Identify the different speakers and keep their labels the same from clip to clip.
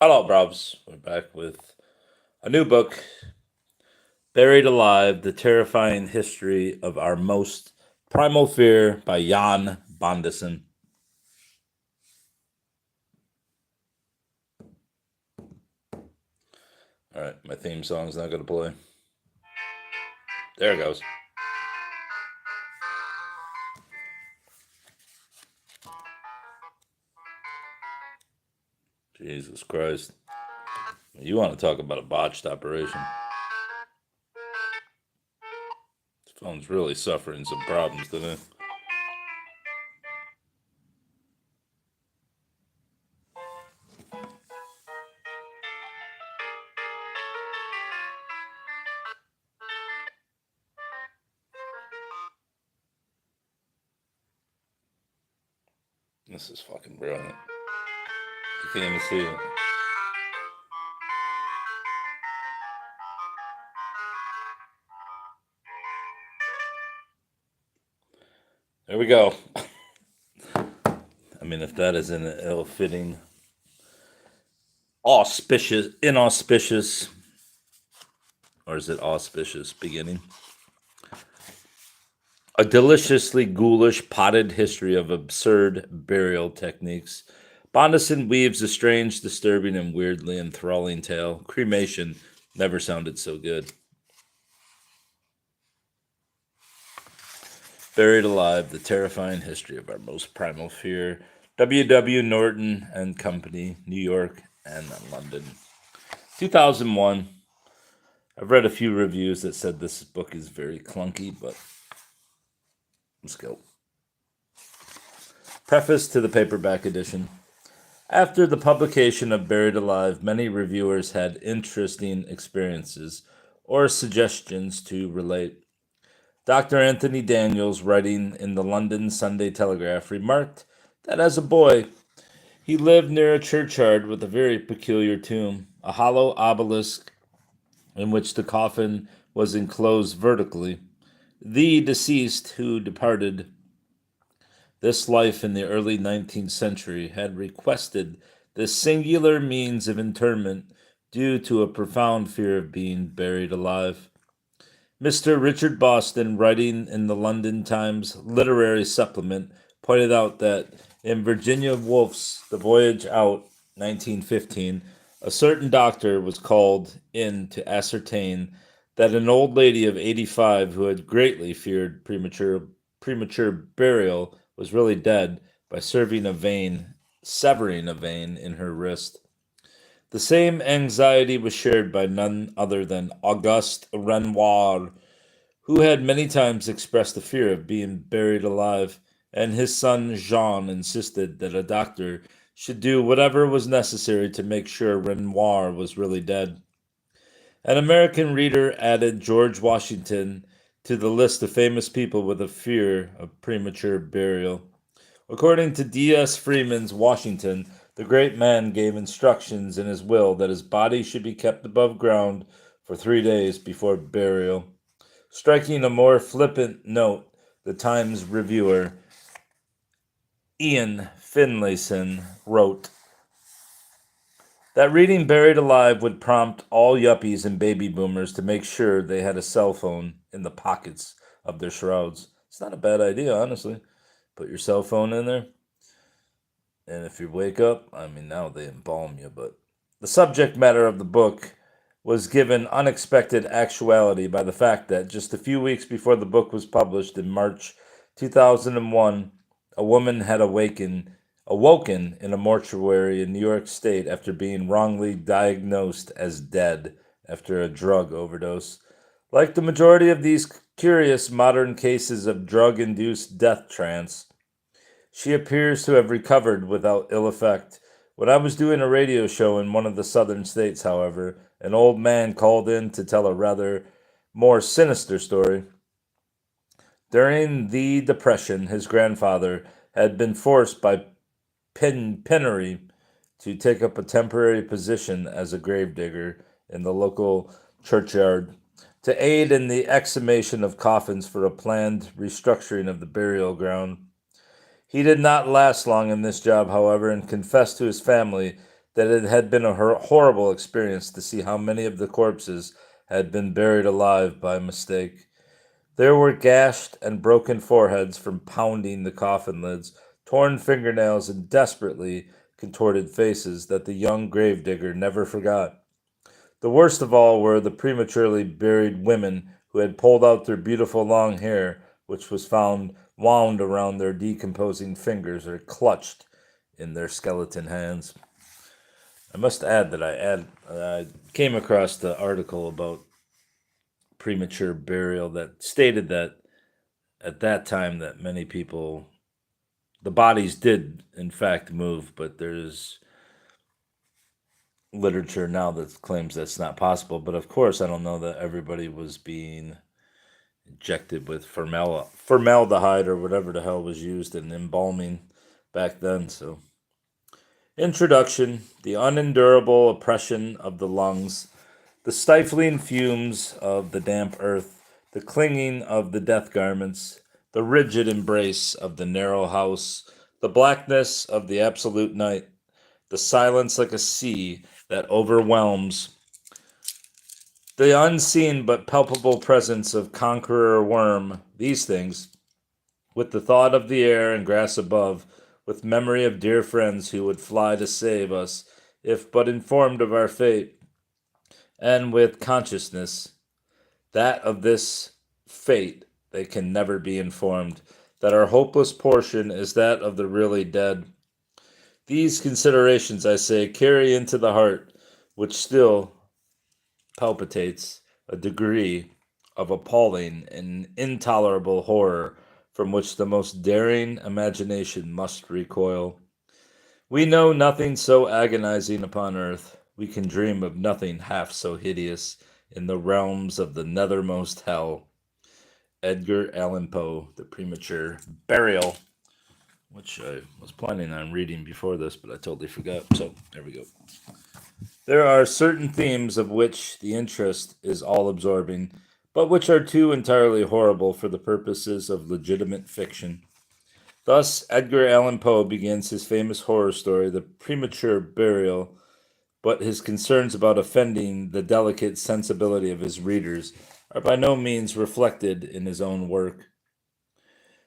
Speaker 1: Hello, Brobs. We're back with a new book, Buried Alive, The Terrifying History of Our Most Primal Fear by Jan Bondeson. All right, my theme song's not going to play. There it goes. Jesus Christ. You want to talk about a botched operation? This phone's really suffering some problems today. This is fucking brilliant. You can't even see it. There we go. I mean, if that is an ill-fitting, inauspicious, or is it auspicious beginning? A deliciously ghoulish potted history of absurd burial techniques. Bondeson weaves a strange, disturbing, and weirdly enthralling tale. Cremation never sounded so good. Buried Alive, the terrifying history of our most primal fear. W. Norton and Company, New York and London. 2001. I've read a few reviews that said this book is very clunky, but let's go. Preface to the paperback edition. After the publication of Buried Alive, many reviewers had interesting experiences or suggestions to relate. Dr. Anthony Daniels, writing in the London Sunday Telegraph, remarked that as a boy, he lived near a churchyard with a very peculiar tomb, a hollow obelisk in which the coffin was enclosed vertically. The deceased, who departed this life in the early 19th century, had requested this singular means of interment due to a profound fear of being buried alive. Mr. Richard Boston, writing in the London Times literary supplement, pointed out that in Virginia Woolf's The Voyage Out, 1915, a certain doctor was called in to ascertain that an old lady of 85 who had greatly feared premature burial was really dead by severing a vein in her wrist. The same anxiety was shared by none other than Auguste Renoir, who had many times expressed the fear of being buried alive, and his son Jean insisted that a doctor should do whatever was necessary to make sure Renoir was really dead. An American reader added George Washington to the list of famous people with a fear of premature burial. According to D.S. Freeman's Washington, the great man gave instructions in his will that his body should be kept above ground for 3 days before burial. Striking a more flippant note, the Times reviewer Ian Finlayson wrote that reading Buried Alive would prompt all yuppies and baby boomers to make sure they had a cell phone in the pockets of their shrouds. It's not a bad idea, honestly. Put your cell phone in there. And if you wake up, I mean, now they embalm you, but the subject matter of the book was given unexpected actuality by the fact that just a few weeks before the book was published in March 2001, a woman had awoken in a mortuary in New York State after being wrongly diagnosed as dead after a drug overdose. Like the majority of these curious modern cases of drug-induced death trance, she appears to have recovered without ill effect. When I was doing a radio show in one of the southern states, however, an old man called in to tell a rather more sinister story. During the Depression, his grandfather had been forced by penury to take up a temporary position as a gravedigger in the local churchyard to aid in the exhumation of coffins for a planned restructuring of the burial ground. He did not last long in this job, however, and confessed to his family that it had been a horrible experience to see how many of the corpses had been buried alive by mistake. There were gashed and broken foreheads from pounding the coffin lids, torn fingernails, and desperately contorted faces that the young gravedigger never forgot. The worst of all were the prematurely buried women who had pulled out their beautiful long hair, which was found wound around their decomposing fingers or clutched in their skeleton hands. I must add that I came across the article about premature burial that stated that at that time that many people, the bodies did in fact move, but there's literature now that claims that's not possible. But of course, I don't know that everybody was being injected with formaldehyde or whatever the hell was used in embalming back then. So, introduction: the unendurable oppression of the lungs, the stifling fumes of the damp earth, the clinging of the death garments, the rigid embrace of the narrow house, the blackness of the absolute night, the silence like a sea that overwhelms, the unseen but palpable presence of conqueror worm, these things, with the thought of the air and grass above, with memory of dear friends who would fly to save us, if but informed of our fate, and with consciousness that of this fate they can never be informed, that our hopeless portion is that of the really dead. These considerations, I say, carry into the heart, which still palpitates, a degree of appalling and intolerable horror from which the most daring imagination must recoil. We know nothing so agonizing upon earth. We can dream of nothing half so hideous in the realms of the nethermost hell. Edgar Allan Poe, The Premature Burial, which I was planning on reading before this, but I totally forgot. So there we go. There are certain themes of which the interest is all absorbing, but which are too entirely horrible for the purposes of legitimate fiction. Thus, Edgar Allan Poe begins his famous horror story, The Premature Burial, but his concerns about offending the delicate sensibility of his readers are by no means reflected in his own work.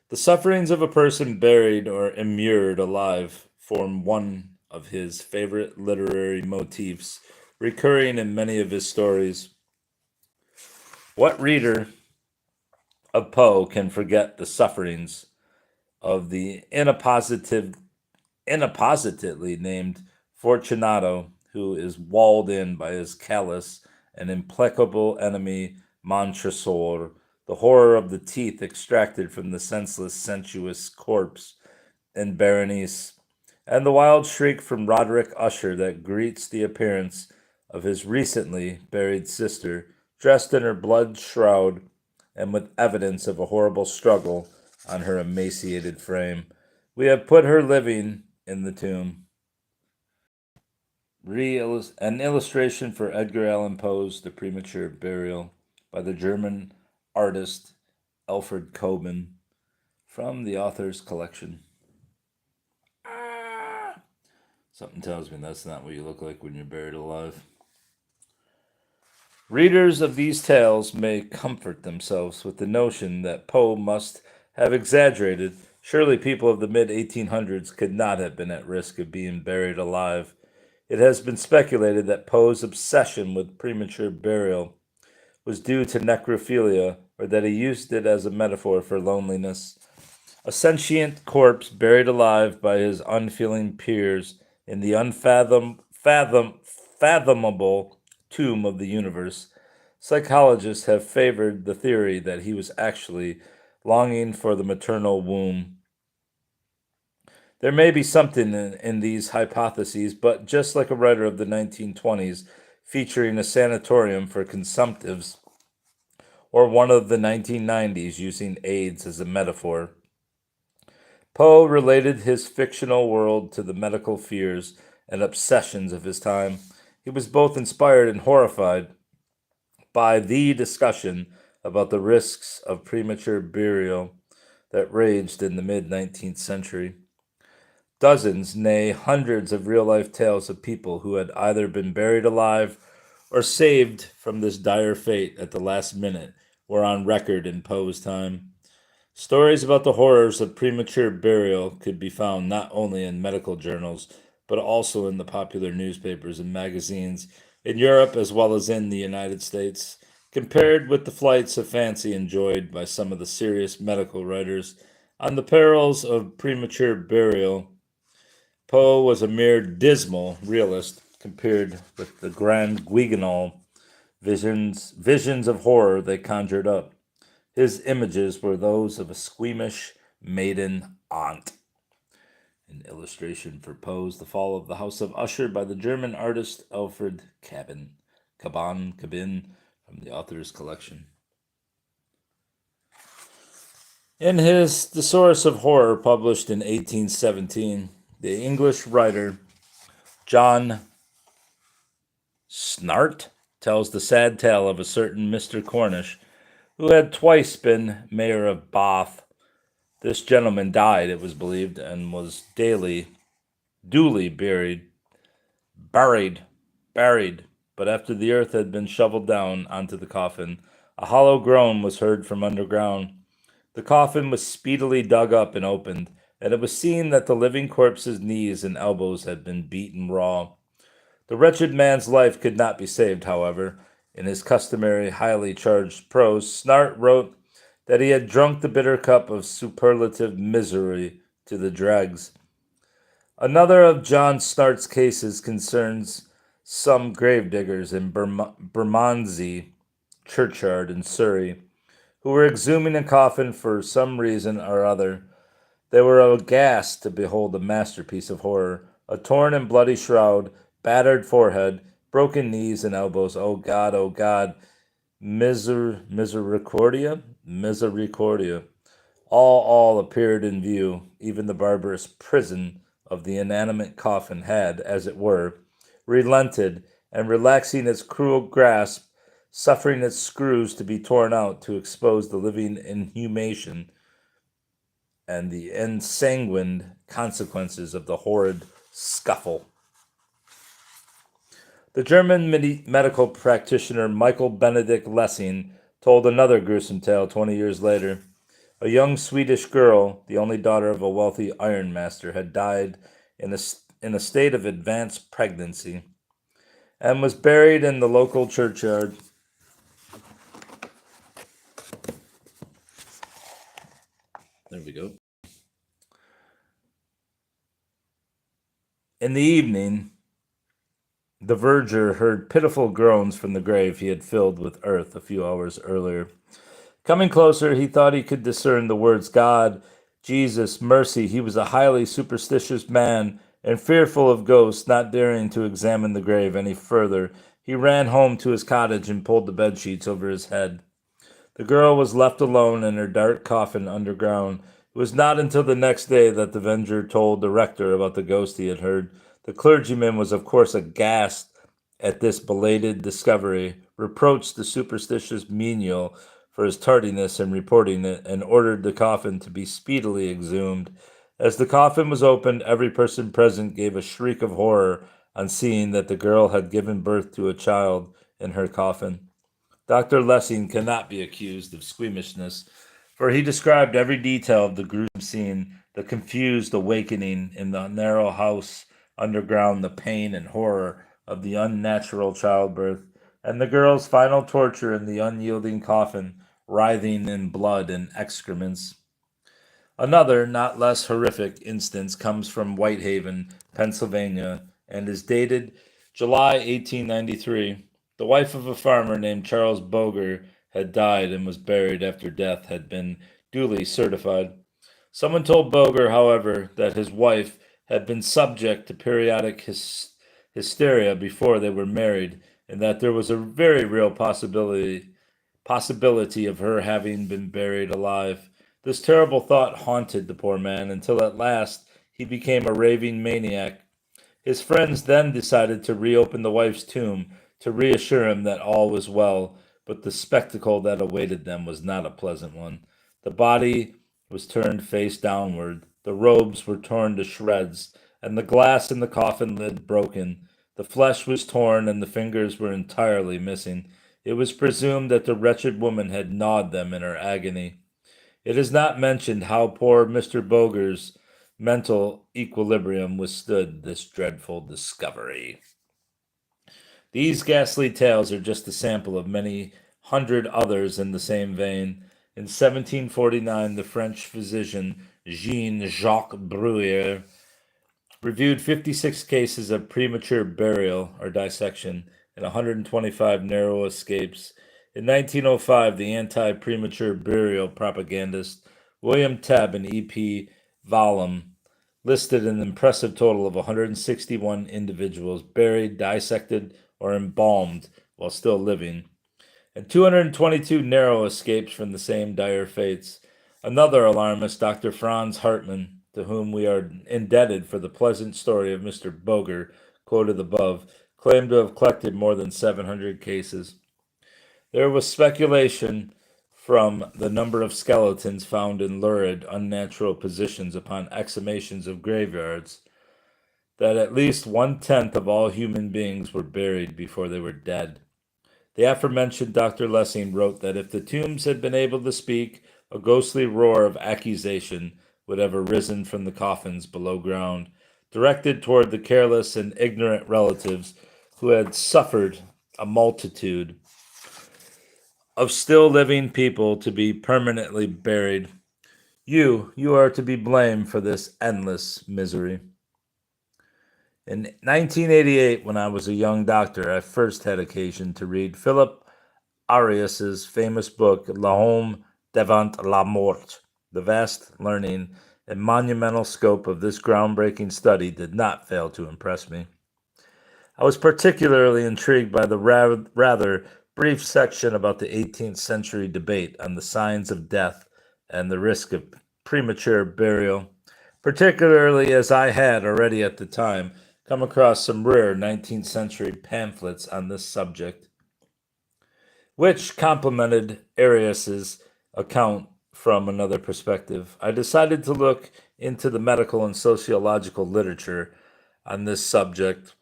Speaker 1: The sufferings of a person buried or immured alive form one of his favorite literary motifs, recurring in many of his stories. What reader of Poe can forget the sufferings of the inappositely named Fortunato, who is walled in by his callous and implacable enemy Montresor, the horror of the teeth extracted from the senseless, sensuous corpse in Berenice, and the wild shriek from Roderick Usher that greets the appearance of his recently buried sister, dressed in her blood shroud and with evidence of a horrible struggle on her emaciated frame. We have put her living in the tomb. An illustration for Edgar Allan Poe's The Premature Burial by the German artist Alfred Koben from the author's collection. Something tells me that's not what you look like when you're buried alive. Readers of these tales may comfort themselves with the notion that Poe must have exaggerated. Surely people of the mid 1800s could not have been at risk of being buried alive. It has been speculated that Poe's obsession with premature burial was due to necrophilia, or that he used it as a metaphor for loneliness. A sentient corpse buried alive by his unfeeling peers in the fathomable tomb of the universe. Psychologists have favored the theory that he was actually longing for the maternal womb. There may be something in these hypotheses, but just like a writer of the 1920s featuring a sanatorium for consumptives, or one of the 1990s using AIDS as a metaphor, Poe related his fictional world to the medical fears and obsessions of his time. He was both inspired and horrified by the discussion about the risks of premature burial that raged in the mid 19th century. Dozens, nay, hundreds of real life tales of people who had either been buried alive or saved from this dire fate at the last minute were on record in Poe's time. Stories about the horrors of premature burial could be found not only in medical journals, but also in the popular newspapers and magazines in Europe as well as in the United States. Compared with the flights of fancy enjoyed by some of the serious medical writers on the perils of premature burial, Poe was a mere dismal realist compared with the grand Guignol visions of horror they conjured up. His images were those of a squeamish maiden aunt. An illustration for Poe's The Fall of the House of Usher by the German artist Alfred Cabin, from the author's collection. In his The Source of Horror, published in 1817, the English writer John Snart tells the sad tale of a certain Mr. Cornish who had twice been mayor of Bath. This gentleman died, it was believed, and was duly buried, but after the earth had been shoveled down onto the coffin, a hollow groan was heard from underground. The coffin was speedily dug up and opened, and it was seen that the living corpse's knees and elbows had been beaten raw. The wretched man's life could not be saved, however. In his customary highly charged prose, Snart wrote that he had drunk the bitter cup of superlative misery to the dregs. Another of John Snart's cases concerns some gravediggers in Bermondsey churchyard in Surrey, who were exhuming a coffin for some reason or other. They were aghast to behold a masterpiece of horror, a torn and bloody shroud, battered forehead, broken knees and elbows. Oh God, misericordia? Misericordia. All appeared in view. Even the barbarous prison of the inanimate coffin had, as it were, relented, and relaxing its cruel grasp, suffering its screws to be torn out to expose the living inhumation and the ensanguined consequences of the horrid scuffle. The German medical practitioner Michael Benedict Lessing told another gruesome tale 20 years later. A young Swedish girl, the only daughter of a wealthy ironmaster, had died in a state of advanced pregnancy and was buried in the local churchyard. There we go. In the evening, the verger heard pitiful groans from the grave he had filled with earth a few hours earlier. Coming closer, he thought he could discern the words God, Jesus, mercy. He was a highly superstitious man and fearful of ghosts, not daring to examine the grave any further. He ran home to his cottage and pulled the bed sheets over his head. The girl was left alone in her dark coffin underground. It was not until the next day that the verger told the rector about the ghost he had heard. The clergyman was, of course, aghast at this belated discovery, reproached the superstitious menial for his tardiness in reporting it, and ordered the coffin to be speedily exhumed. As the coffin was opened, every person present gave a shriek of horror on seeing that the girl had given birth to a child in her coffin. Dr. Lessing cannot be accused of squeamishness, for he described every detail of the gruesome scene, the confused awakening in the narrow house underground, the pain and horror of the unnatural childbirth, and the girl's final torture in the unyielding coffin, writhing in blood and excrements. Another, not less horrific, instance comes from Whitehaven, Pennsylvania, and is dated July 1893. The wife of a farmer named Charles Boger had died and was buried after death had been duly certified. Someone told Boger, however, that his wife had been subject to periodic hysteria before they were married, and that there was a very real possibility of her having been buried alive. This terrible thought haunted the poor man until at last he became a raving maniac. His friends then decided to reopen the wife's tomb to reassure him that all was well, but the spectacle that awaited them was not a pleasant one. The body was turned face downward, The robes were torn to shreds, and the glass in the coffin lid broken. The flesh was torn, and the fingers were entirely missing. It was presumed that the wretched woman had gnawed them in her agony. It is not mentioned how poor Mr. Boger's mental equilibrium withstood this dreadful discovery. These ghastly tales are just a sample of many hundred others in the same vein. In 1749, the French physician Jean-Jacques Breuer reviewed 56 cases of premature burial or dissection and 125 narrow escapes. In 1905, the anti-premature burial propagandist William Tebb and E.P. Vallum listed an impressive total of 161 individuals buried, dissected, or embalmed while still living, and 222 narrow escapes from the same dire fates. Another alarmist, Dr. Franz Hartmann, to whom we are indebted for the pleasant story of Mr. Boger, quoted above, claimed to have collected more than 700 cases. There was speculation from the number of skeletons found in lurid, unnatural positions upon exhumations of graveyards that at least 1/10 of all human beings were buried before they were dead. The aforementioned Dr. Lessing wrote that if the tombs had been able to speak, a ghostly roar of accusation would have arisen from the coffins below ground, directed toward the careless and ignorant relatives who had suffered a multitude of still living people to be permanently buried. You are to be blamed for this endless misery. In 1988, when I was a young doctor, I first had occasion to read Philip Arias's famous book, L'Homme devant la mort. The vast learning and monumental scope of this groundbreaking study did not fail to impress me. I was particularly intrigued by the rather brief section about the 18th century debate on the signs of death and the risk of premature burial, particularly as I had already at the time come across some rare 19th century pamphlets on this subject, which complemented Arias's account from another perspective. I decided to look into the medical and sociological literature on this subject,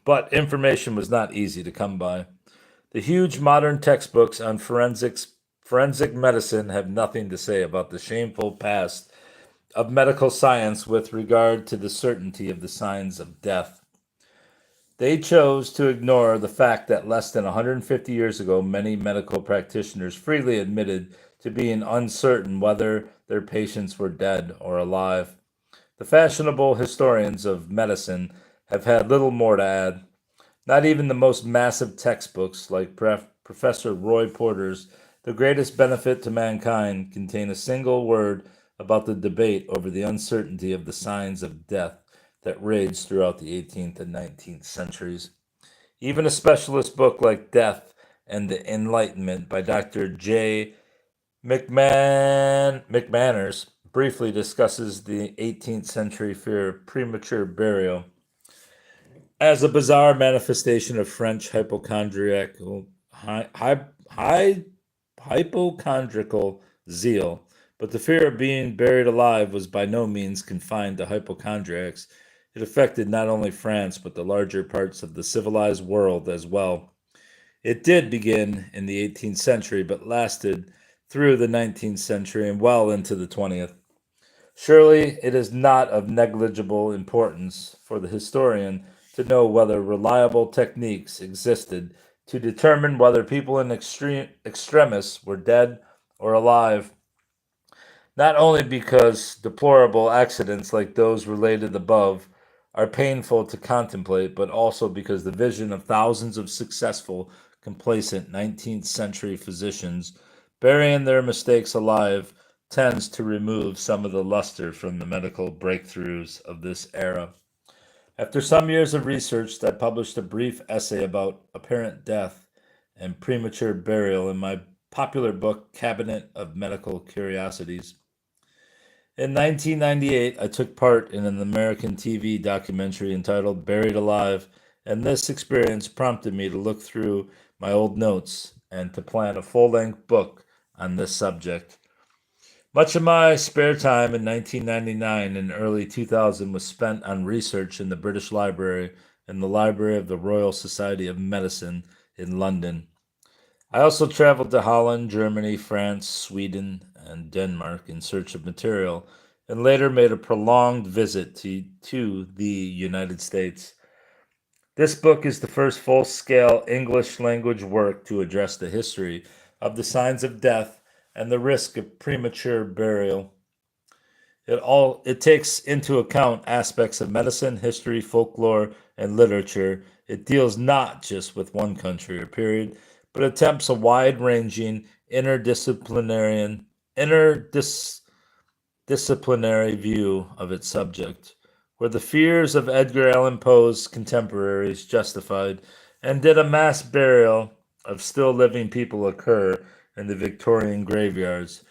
Speaker 1: but information was not easy to come by. The huge modern textbooks on forensic medicine have nothing to say about the shameful past of medical science with regard to the certainty of the signs of death. They chose to ignore the fact that less than 150 years ago, many medical practitioners freely admitted to being uncertain whether their patients were dead or alive. The fashionable historians of medicine have had little more to add. Not even the most massive textbooks, like Professor Roy Porter's The Greatest Benefit to Mankind, contain a single word about the debate over the uncertainty of the signs of death that raged throughout the 18th and 19th centuries. Even a specialist book like Death and the Enlightenment by Dr. J. McManners briefly discusses the 18th century fear of premature burial as a bizarre manifestation of French hypochondriacal zeal. But the fear of being buried alive was by no means confined to hypochondriacs. It affected not only France, but the larger parts of the civilized world as well. It did begin in the 18th century, but lasted through the 19th century and well into the 20th. Surely it is not of negligible importance for the historian to know whether reliable techniques existed to determine whether people in extremis were dead or alive, not only because deplorable accidents like those related above are painful to contemplate, but also because the vision of thousands of successful, complacent 19th century physicians burying their mistakes alive tends to remove some of the luster from the medical breakthroughs of this era. After some years of research, I published a brief essay about apparent death and premature burial in my popular book, Cabinet of Medical Curiosities. In 1998, I took part in an American TV documentary entitled Buried Alive, and this experience prompted me to look through my old notes and to plan a full-length book on this subject. Much of my spare time in 1999 and early 2000 was spent on research in the British Library and the Library of the Royal Society of Medicine in London. I also traveled to Holland, Germany, France, Sweden, and Denmark in search of material, and later made a prolonged visit to the United States. This book is the first full scale English language work to address the history of the signs of death and the risk of premature burial. It takes into account aspects of medicine, history, folklore, and literature. It deals not just with one country or period, but attempts a wide-ranging interdisciplinary view of its subject, where the fears of Edgar Allan Poe's contemporaries justified, and did a mass burial of still living people occur in the Victorian graveyards,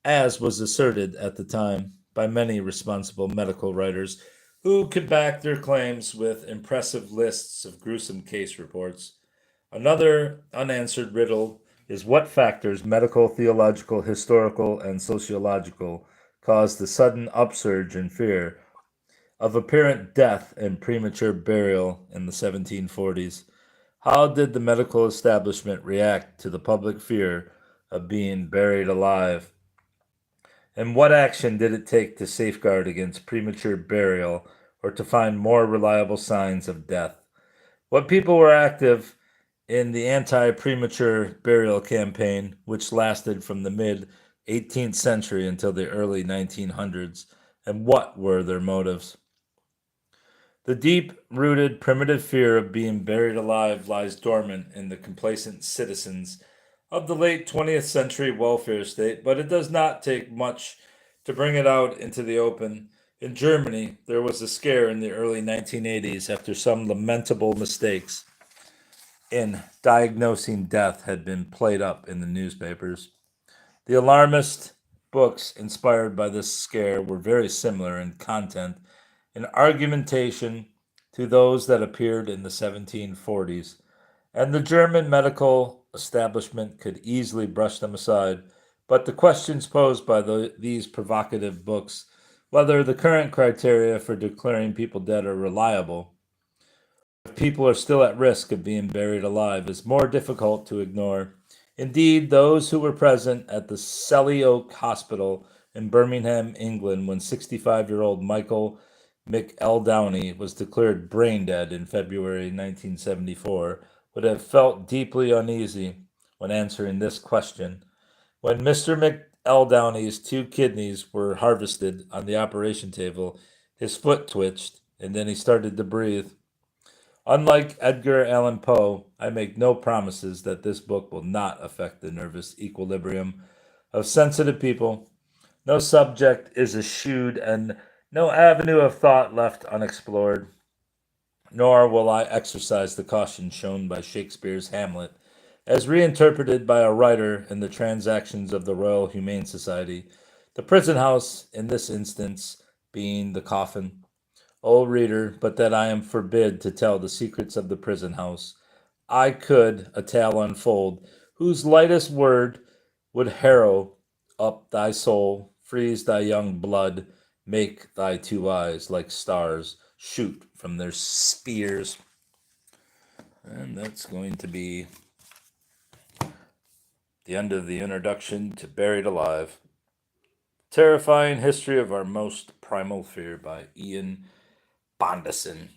Speaker 1: as was asserted at the time by many responsible medical writers who could back their claims with impressive lists of gruesome case reports. Another unanswered riddle is what factors, medical, theological, historical, and sociological, caused the sudden upsurge in fear of apparent death and premature burial in the 1740s. How did the medical establishment react to the public fear of being buried alive? And what action did it take to safeguard against premature burial or to find more reliable signs of death? What people were active in the anti premature burial campaign, which lasted from the mid 18th century until the early 1900s, and what were their motives? The deep rooted primitive fear of being buried alive lies dormant in the complacent citizens of the late 20th century welfare state, but it does not take much to bring it out into the open. In Germany, there was a scare in the early 1980s after some lamentable mistakes in diagnosing death had been played up in the newspapers. The alarmist books inspired by this scare were very similar in content and argumentation to those that appeared in the 1740s, and the German medical establishment could easily brush them aside. But the questions posed by these provocative books, whether the current criteria for declaring people dead are reliable, if people are still at risk of being buried alive, is more difficult to ignore. Indeed, those who were present at the Selly Oak Hospital in Birmingham, England, when 65-year-old Michael McEldowney was declared brain dead in February 1974 would have felt deeply uneasy when answering this question. When Mr. McEldowney's two kidneys were harvested on the operation table, his foot twitched and then he started to breathe. Unlike Edgar Allan Poe, I make no promises that this book will not affect the nervous equilibrium of sensitive people. No subject is eschewed and no avenue of thought left unexplored. Nor will I exercise the caution shown by Shakespeare's Hamlet, as reinterpreted by a writer in the Transactions of the Royal Humane Society, the prison house, in this instance, being the coffin. O reader, but that I am forbid to tell the secrets of the prison house, I could a tale unfold, whose lightest word would harrow up thy soul, freeze thy young blood, make thy two eyes like stars shoot from their spears. And that's going to be the end of the introduction to Buried Alive. Terrifying History of Our Most Primal Fear by Ian Bondeson.